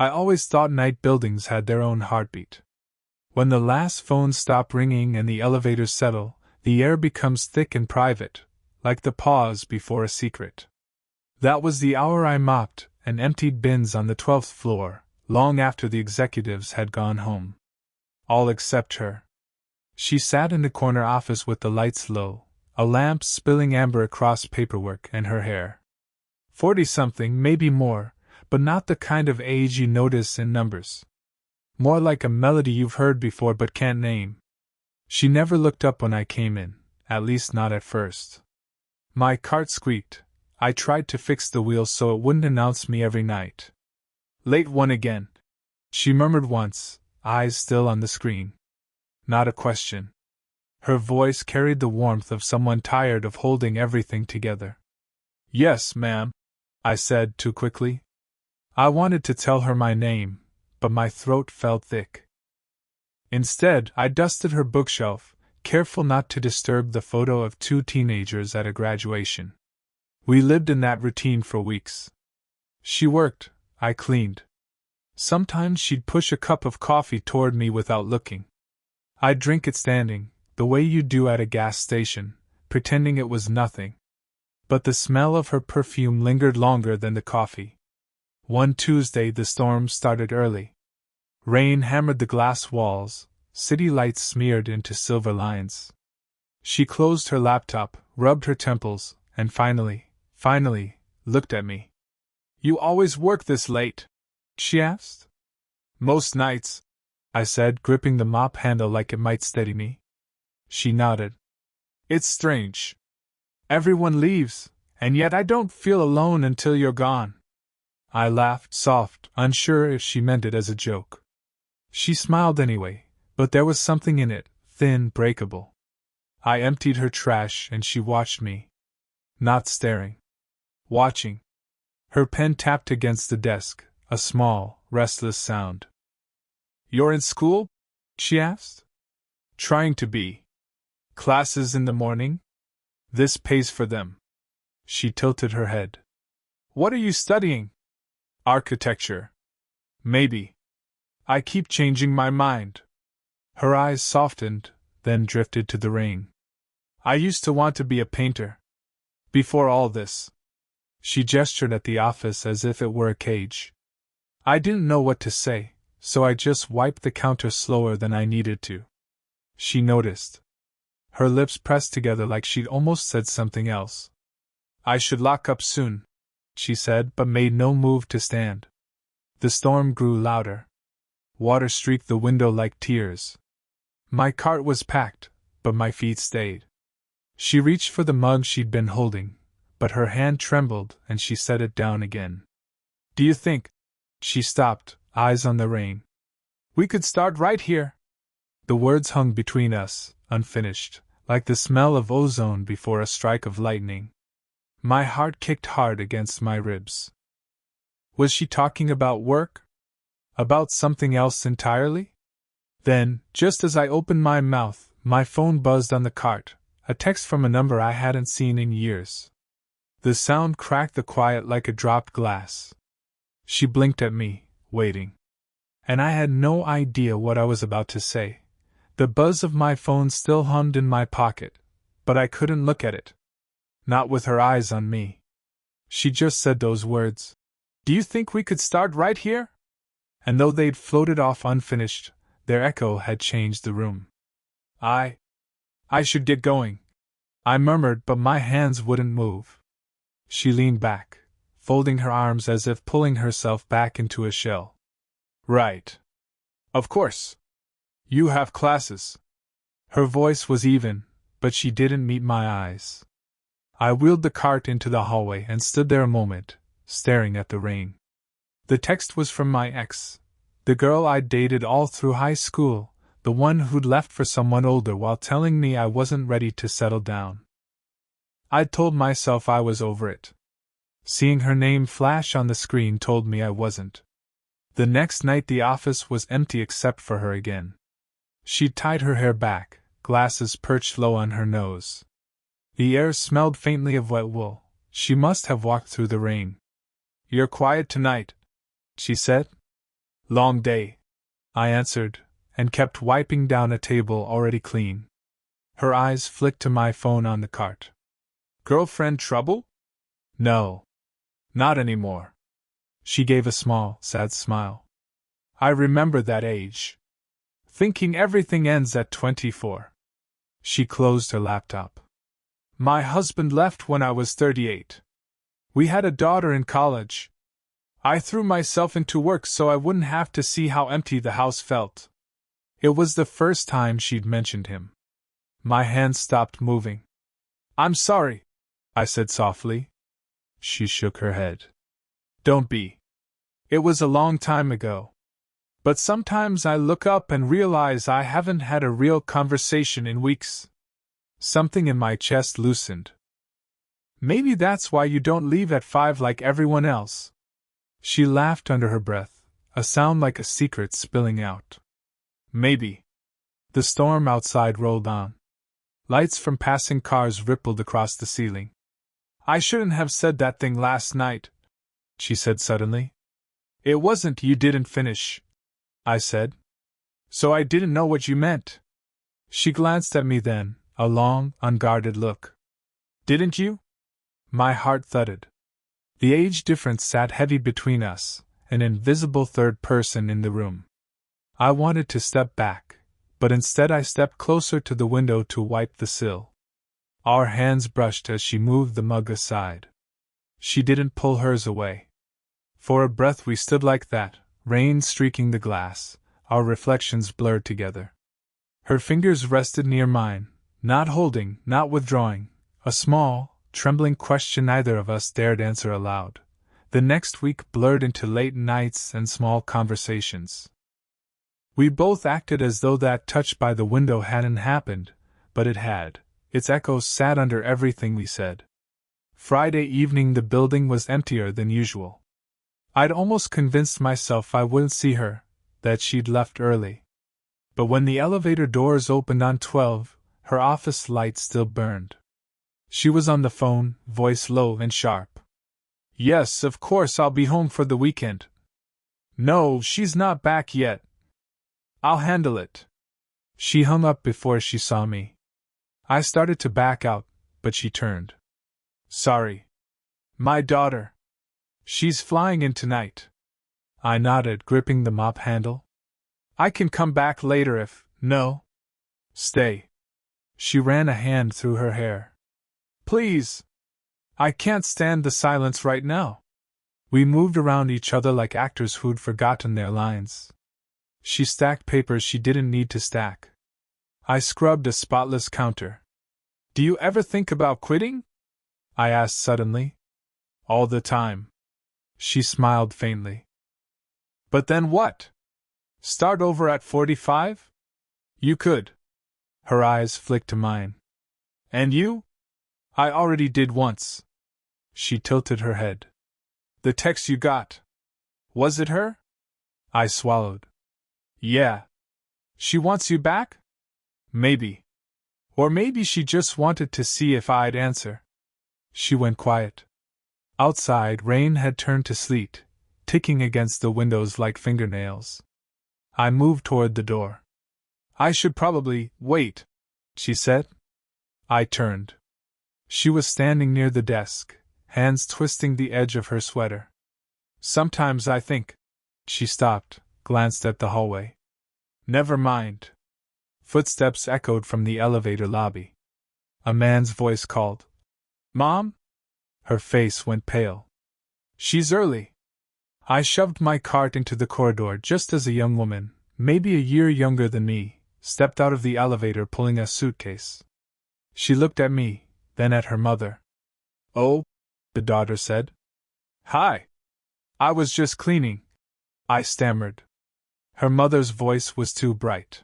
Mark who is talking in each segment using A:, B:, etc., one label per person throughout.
A: I always thought night buildings had their own heartbeat. When the last phones stop ringing and the elevators settle, the air becomes thick and private, like the pause before a secret. That was the hour I mopped and emptied bins on the 12th floor, long after the executives had gone home. All except her. She sat in the corner office with the lights low, a lamp spilling amber across paperwork and her hair. 40-something, maybe more, but not the kind of age you notice in numbers. More like a melody you've heard before but can't name. She never looked up when I came in, at least not at first. My cart squeaked. I tried to fix the wheels so it wouldn't announce me every night. "Late one again," she murmured once, eyes still on the screen. Not a question. Her voice carried the warmth of someone tired of holding everything together. "Yes, ma'am," I said too quickly. I wanted to tell her my name, but my throat felt thick. Instead, I dusted her bookshelf, careful not to disturb the photo of 2 teenagers at a graduation. We lived in that routine for weeks. She worked, I cleaned. Sometimes she'd push a cup of coffee toward me without looking. I'd drink it standing, the way you do at a gas station, pretending it was nothing. But the smell of her perfume lingered longer than the coffee. One Tuesday the storm started early. Rain hammered the glass walls, city lights smeared into silver lines. She closed her laptop, rubbed her temples, and finally, looked at me. "You always work this late?" she asked. "Most nights," I said, gripping the mop handle like it might steady me. She nodded. "It's strange. Everyone leaves, and yet I don't feel alone until you're gone." I laughed, soft, unsure if she meant it as a joke. She smiled anyway, but there was something in it, thin, breakable. I emptied her trash and she watched me. Not staring. Watching. Her pen tapped against the desk, a small, restless sound. "You're in school?" she asked. "Trying to be. Classes in the morning? This pays for them." She tilted her head. "What are you studying?" "Architecture. Maybe. I keep changing my mind." Her eyes softened, then drifted to the rain. "I used to want to be a painter. Before all this." She gestured at the office as if it were a cage. I didn't know what to say, so I just wiped the counter slower than I needed to. She noticed. Her lips pressed together like she'd almost said something else. "I should lock up soon," she said, but made no move to stand. The storm grew louder. Water streaked the window like tears. My cart was packed, but my feet stayed. She reached for the mug she'd been holding, but her hand trembled and she set it down again. "Do you think—" She stopped, eyes on the rain. "We could start right here?" The words hung between us, unfinished, like the smell of ozone before a strike of lightning. My heart kicked hard against my ribs. Was she talking about work? About something else entirely? Then, just as I opened my mouth, my phone buzzed on the cart, a text from a number I hadn't seen in years. The sound cracked the quiet like a dropped glass. She blinked at me, waiting. And I had no idea what I was about to say. The buzz of my phone still hummed in my pocket, but I couldn't look at it. Not with her eyes on me. She just said those words. "Do you think we could start right here?" And though they'd floated off unfinished, their echo had changed the room. I should get going," I murmured, but my hands wouldn't move. She leaned back, folding her arms as if pulling herself back into a shell. "Right. Of course. You have classes." Her voice was even, but she didn't meet my eyes. I wheeled the cart into the hallway and stood there a moment, staring at the rain. The text was from my ex, the girl I'd dated all through high school, the one who'd left for someone older while telling me I wasn't ready to settle down. I'd told myself I was over it. Seeing her name flash on the screen told me I wasn't. The next night the office was empty except for her again. She'd tied her hair back, glasses perched low on her nose. The air smelled faintly of wet wool. She must have walked through the rain. "You're quiet tonight," she said. Long day, I answered, and kept wiping down a table already clean. Her eyes flicked to my phone on the cart. Girlfriend trouble? No. Not anymore. She gave a small, sad smile. I remember that age. Thinking everything ends at 24. She closed her laptop. My husband left when I was 38. We had a daughter in college. I threw myself into work so I wouldn't have to see how empty the house felt. It was the first time she'd mentioned him. My hands stopped moving. I'm sorry, I said softly. She shook her head. Don't be. It was a long time ago. But sometimes I look up and realize I haven't had a real conversation in weeks. Something in my chest loosened. Maybe that's why you don't leave at 5 like everyone else. She laughed under her breath, a sound like a secret spilling out. Maybe. The storm outside rolled on. Lights from passing cars rippled across the ceiling. I shouldn't have said that thing last night, she said suddenly. It wasn't you didn't finish, I said. So I didn't know what you meant. She glanced at me then, a long, unguarded look. Didn't you? My heart thudded. The age difference sat heavy between us, an invisible third person in the room. I wanted to step back, but instead I stepped closer to the window to wipe the sill. Our hands brushed as she moved the mug aside. She didn't pull hers away. For a breath we stood like that, rain streaking the glass, our reflections blurred together. Her fingers rested near mine, not holding, not withdrawing, a small, trembling question neither of us dared answer aloud. The next week blurred into late nights and small conversations. We both acted as though that touch by the window hadn't happened, but it had. Its echoes sat under everything we said. Friday evening the building was emptier than usual. I'd almost convinced myself I wouldn't see her, that she'd left early. But when the elevator doors opened on 12, her office light still burned. She was on the phone, voice low and sharp. Yes, of course I'll be home for the weekend. No, she's not back yet. I'll handle it. She hung up before she saw me. I started to back out, but she turned. Sorry. My daughter. She's flying in tonight. I nodded, gripping the mop handle. I can come back later if, no. Stay. She ran a hand through her hair. Please. I can't stand the silence right now. We moved around each other like actors who'd forgotten their lines. She stacked papers she didn't need to stack. I scrubbed a spotless counter. Do you ever think about quitting? I asked suddenly. All the time. She smiled faintly. But then what? Start over at 45? You could. Her eyes flicked to mine. And you? I already did once. She tilted her head. The text you got. Was it her? I swallowed. Yeah. She wants you back? Maybe. Or maybe she just wanted to see if I'd answer. She went quiet. Outside, rain had turned to sleet, ticking against the windows like fingernails. I moved toward the door. I should probably wait, she said. I turned. She was standing near the desk, hands twisting the edge of her sweater. Sometimes I think. She stopped, glanced at the hallway. Never mind. Footsteps echoed from the elevator lobby. A man's voice called. Mom? Her face went pale. She's early. I shoved my cart into the corridor just as a young woman, maybe a year younger than me, stepped out of the elevator pulling a suitcase. She looked at me, then at her mother. Oh, the daughter said. Hi. I was just cleaning. I stammered. Her mother's voice was too bright.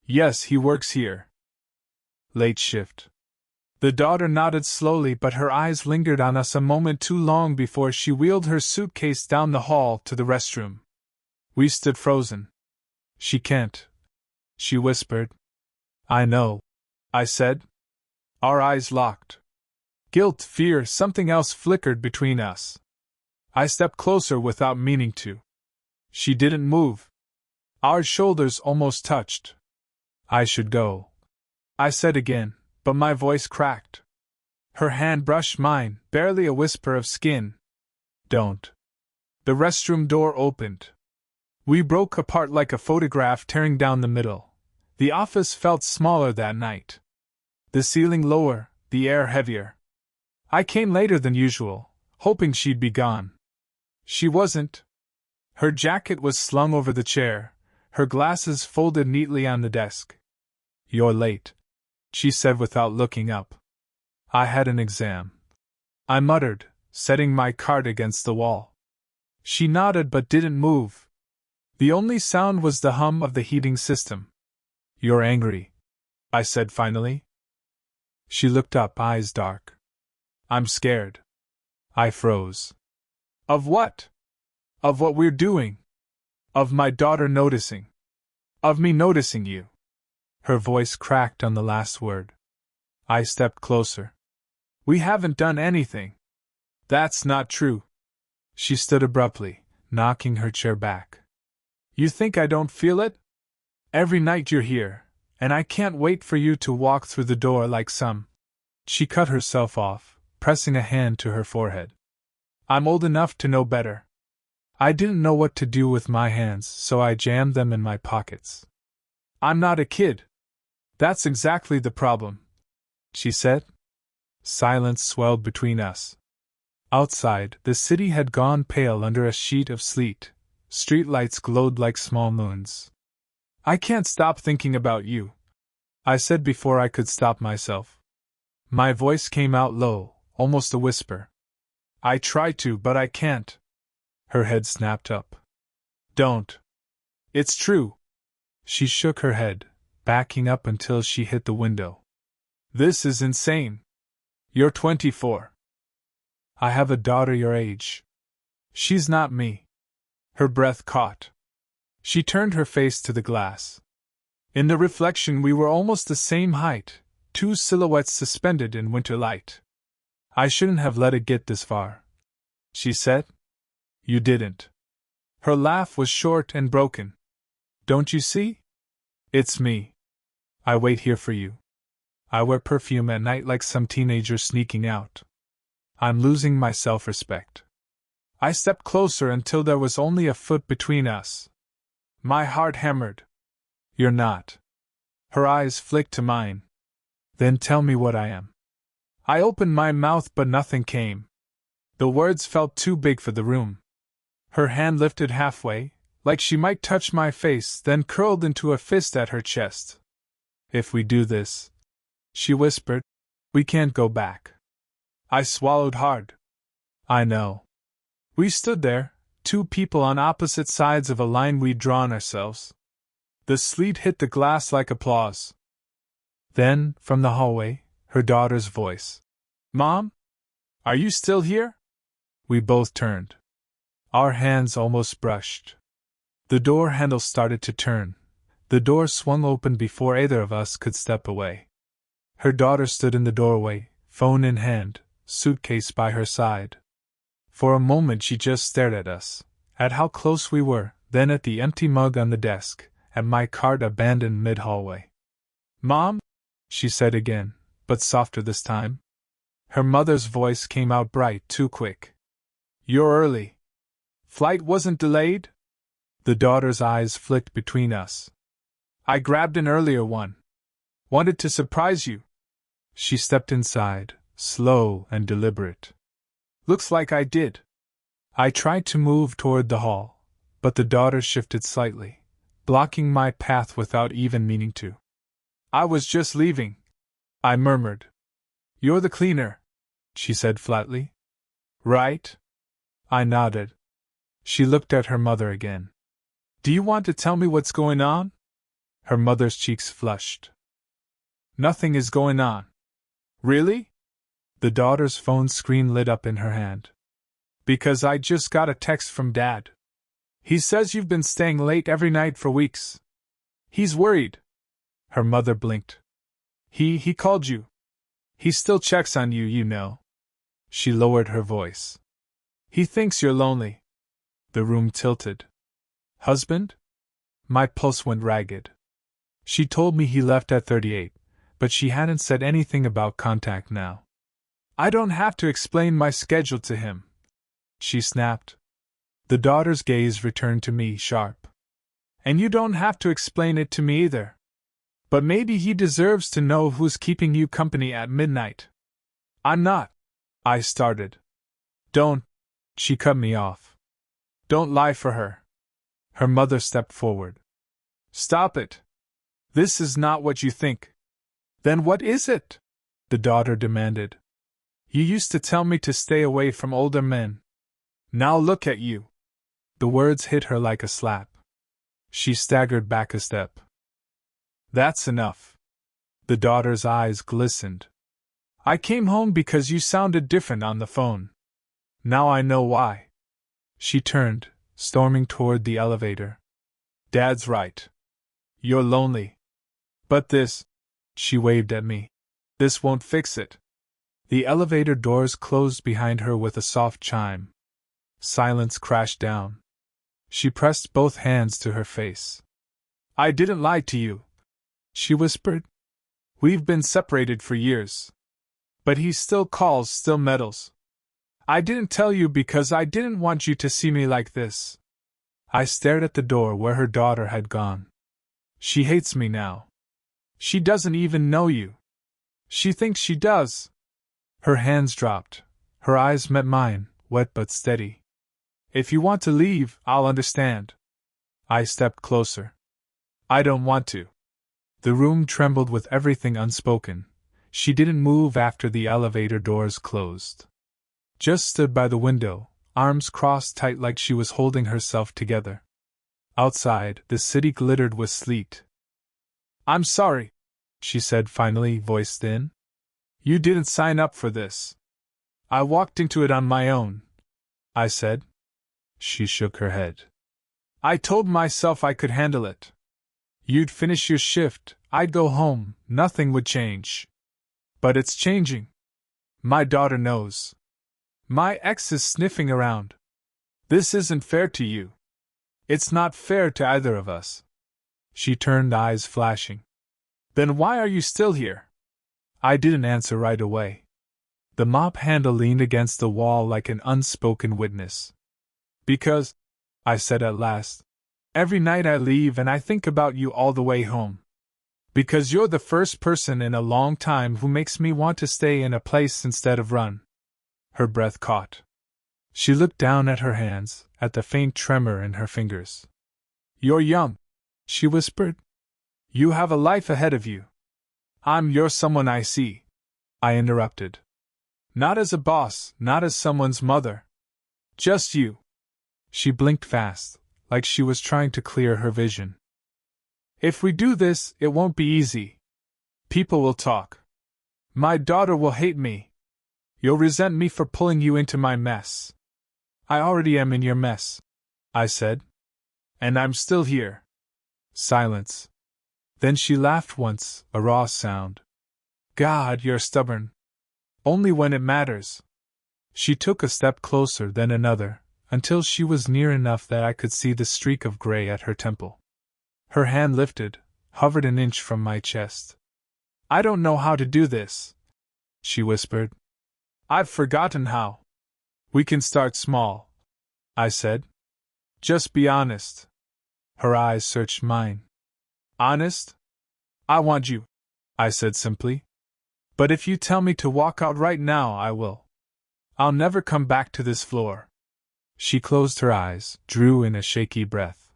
A: Yes, he works here. Late shift. The daughter nodded slowly, but her eyes lingered on us a moment too long before she wheeled her suitcase down the hall to the restroom. We stood frozen. She can't, she whispered. I know, I said. Our eyes locked. Guilt, fear, something else flickered between us. I stepped closer without meaning to. She didn't move. Our shoulders almost touched. I should go, I said again, but my voice cracked. Her hand brushed mine, barely a whisper of skin. Don't. The restroom door opened. We broke apart like a photograph tearing down the middle. The office felt smaller that night. The ceiling lower, the air heavier. I came later than usual, hoping she'd be gone. She wasn't. Her jacket was slung over the chair, her glasses folded neatly on the desk. You're late, she said without looking up. I had an exam, I muttered, setting my card against the wall. She nodded but didn't move. The only sound was the hum of the heating system. You're angry, I said finally. She looked up, eyes dark. I'm scared. I froze. Of what? Of what we're doing. Of my daughter noticing. Of me noticing you. Her voice cracked on the last word. I stepped closer. We haven't done anything. That's not true. She stood abruptly, knocking her chair back. You think I don't feel it? Every night you're here, and I can't wait for you to walk through the door like some. She cut herself off, pressing a hand to her forehead. I'm old enough to know better. I didn't know what to do with my hands, so I jammed them in my pockets. I'm not a kid. That's exactly the problem, she said. Silence swelled between us. Outside, the city had gone pale under a sheet of sleet. Streetlights glowed like small moons. I can't stop thinking about you, I said before I could stop myself. My voice came out low, almost a whisper. I try to, but I can't. Her head snapped up. Don't. It's true. She shook her head, backing up until she hit the window. This is insane. You're 24. I have a daughter your age. She's not me. Her breath caught. She turned her face to the glass. In the reflection we were almost the same height, two silhouettes suspended in winter light. I shouldn't have let it get this far, she said. You didn't. Her laugh was short and broken. Don't you see? It's me. I wait here for you. I wear perfume at night like some teenager sneaking out. I'm losing my self-respect. I stepped closer until there was only a foot between us. My heart hammered. You're not. Her eyes flicked to mine. Then tell me what I am. I opened my mouth but nothing came. The words felt too big for the room. Her hand lifted halfway, like she might touch my face, then curled into a fist at her chest. If we do this, she whispered, we can't go back. I swallowed hard. I know. We stood there, two people on opposite sides of a line we'd drawn ourselves. The sleet hit the glass like applause. Then, from the hallway, her daughter's voice. Mom? Are you still here? We both turned. Our hands almost brushed. The door handle started to turn. The door swung open before either of us could step away. Her daughter stood in the doorway, phone in hand, suitcase by her side. For a moment she just stared at us, at how close we were, then at the empty mug on the desk, at my card abandoned mid-hallway. Mom? She said again, but softer this time. Her mother's voice came out bright, too quick. You're early. Flight wasn't delayed? The daughter's eyes flicked between us. I grabbed an earlier one. Wanted to surprise you. She stepped inside, slow and deliberate. Looks like I did. I tried to move toward the hall, but the daughter shifted slightly, blocking my path without even meaning to. I was just leaving, I murmured. You're the cleaner, she said flatly. Right? I nodded. She looked at her mother again. Do you want to tell me what's going on? Her mother's cheeks flushed. Nothing is going on. Really? The daughter's phone screen lit up in her hand. Because I just got a text from Dad. He says you've been staying late every night for weeks. He's worried. Her mother blinked. He called you. He still checks on you, you know. She lowered her voice. He thinks you're lonely. The room tilted. Husband? My pulse went ragged. She told me he left at 38, but she hadn't said anything about contact now. I don't have to explain my schedule to him, she snapped. The daughter's gaze returned to me sharp. And you don't have to explain it to me either. But maybe he deserves to know who's keeping you company at midnight. I'm not, I started. Don't, she cut me off. Don't lie for her. Her mother stepped forward. Stop it. This is not what you think. Then what is it? The daughter demanded. You used to tell me to stay away from older men. Now look at you. The words hit her like a slap. She staggered back a step. That's enough. The daughter's eyes glistened. I came home because you sounded different on the phone. Now I know why. She turned, storming toward the elevator. Dad's right. You're lonely. But this, she waved at me. This won't fix it. The elevator doors closed behind her with a soft chime. Silence crashed down. She pressed both hands to her face. I didn't lie to you, she whispered. We've been separated for years. But he still calls, still meddles. I didn't tell you because I didn't want you to see me like this. I stared at the door where her daughter had gone. She hates me now. She doesn't even know you. She thinks she does. Her hands dropped. Her eyes met mine, wet but steady. If you want to leave, I'll understand. I stepped closer. I don't want to. The room trembled with everything unspoken. She didn't move after the elevator doors closed. Just stood by the window, arms crossed tight like she was holding herself together. Outside, the city glittered with sleet. I'm sorry, she said finally, voice thin. You didn't sign up for this. I walked into it on my own, I said. She shook her head. I told myself I could handle it. You'd finish your shift, I'd go home, nothing would change. But it's changing. My daughter knows. My ex is sniffing around. This isn't fair to you. It's not fair to either of us. She turned, eyes flashing. Then why are you still here? I didn't answer right away. The mop handle leaned against the wall like an unspoken witness. Because, I said at last, every night I leave and I think about you all the way home. Because you're the first person in a long time who makes me want to stay in a place instead of run. Her breath caught. She looked down at her hands, at the faint tremor in her fingers. You're young, she whispered. You have a life ahead of you. You're someone I see, I interrupted. Not as a boss, not as someone's mother. Just you. She blinked fast, like she was trying to clear her vision. If we do this, it won't be easy. People will talk. My daughter will hate me. You'll resent me for pulling you into my mess. I already am in your mess, I said. And I'm still here. Silence. Then she laughed once, a raw sound. God, you're stubborn. Only when it matters. She took a step closer, then another, until she was near enough that I could see the streak of gray at her temple. Her hand lifted, hovered an inch from my chest. I don't know how to do this, she whispered. I've forgotten how. We can start small, I said. Just be honest. Her eyes searched mine. Honest? I want you, I said simply. But if you tell me to walk out right now, I will. I'll never come back to this floor. She closed her eyes, drew in a shaky breath.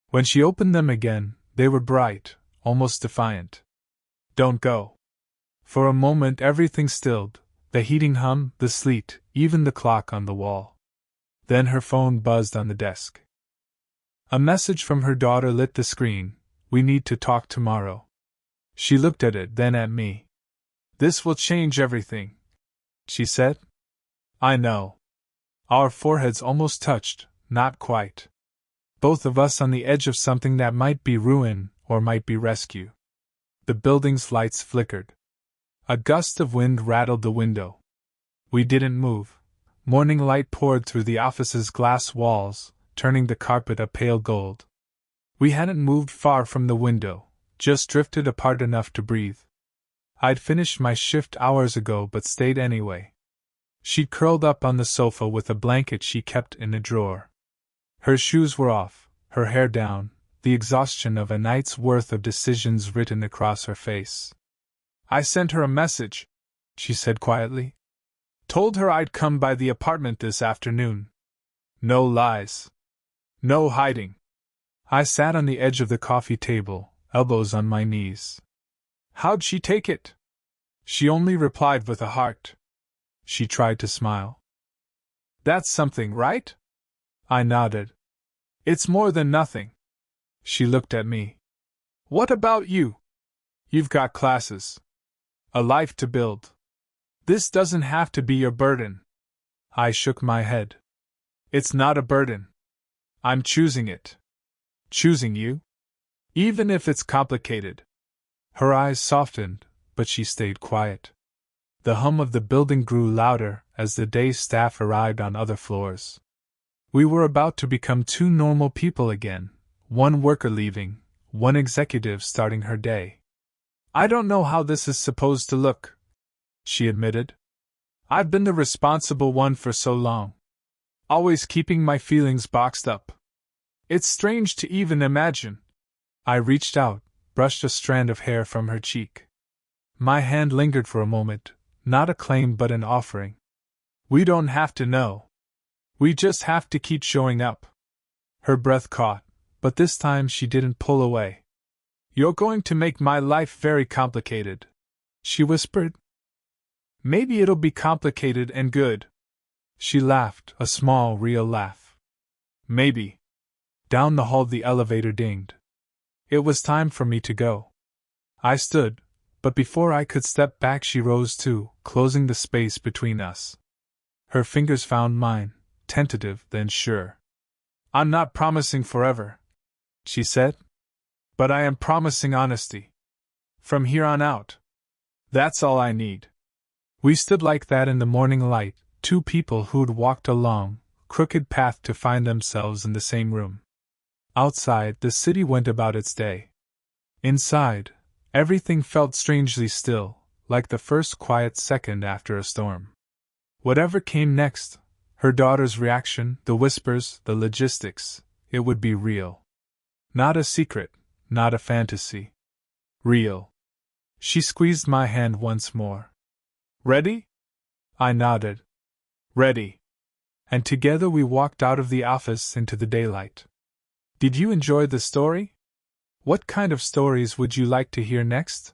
A: When she opened them again, they were bright, almost defiant. Don't go. For a moment everything stilled, the heating hum, the sleet, even the clock on the wall. Then her phone buzzed on the desk. A message from her daughter lit the screen. We need to talk tomorrow. She looked at it, then at me. This will change everything, she said. I know. Our foreheads almost touched, not quite. Both of us on the edge of something that might be ruin or might be rescue. The building's lights flickered. A gust of wind rattled the window. We didn't move. Morning light poured through the office's glass walls, turning the carpet a pale gold. We hadn't moved far from the window, just drifted apart enough to breathe. I'd finished my shift hours ago but stayed anyway. She'd curled up on the sofa with a blanket she kept in a drawer. Her shoes were off, her hair down, the exhaustion of a night's worth of decisions written across her face. "I sent her a message," she said quietly. "Told her I'd come by the apartment this afternoon. No lies. No hiding." I sat on the edge of the coffee table, elbows on my knees. "How'd she take it?" She only replied with a heart. She tried to smile. "That's something, right?" I nodded. "It's more than nothing." She looked at me. "What about you? You've got classes. A life to build. This doesn't have to be your burden." I shook my head. "It's not a burden. I'm choosing it." "Choosing you? Even if it's complicated." Her eyes softened, but she stayed quiet. The hum of the building grew louder as the day staff arrived on other floors. We were about to become two normal people again, one worker leaving, one executive starting her day. "I don't know how this is supposed to look," she admitted. "I've been the responsible one for so long. Always keeping my feelings boxed up. It's strange to even imagine." I reached out, brushed a strand of hair from her cheek. My hand lingered for a moment, not a claim but an offering. "We don't have to know. We just have to keep showing up." Her breath caught, but this time she didn't pull away. "You're going to make my life very complicated," she whispered. "Maybe it'll be complicated and good." She laughed, a small, real laugh. "Maybe." Down the hall the elevator dinged. It was time for me to go. I stood, but before I could step back she rose too, closing the space between us. Her fingers found mine, tentative, then sure. "I'm not promising forever," she said. "But I am promising honesty. From here on out. That's all I need." We stood like that in the morning light, two people who'd walked a long, crooked path to find themselves in the same room. Outside, the city went about its day. Inside, everything felt strangely still, like the first quiet second after a storm. Whatever came next, her daughter's reaction, the whispers, the logistics, it would be real. Not a secret, not a fantasy. Real. She squeezed my hand once more. "Ready?" I nodded. "Ready." And together we walked out of the office into the daylight. Did you enjoy the story? What kind of stories would you like to hear next?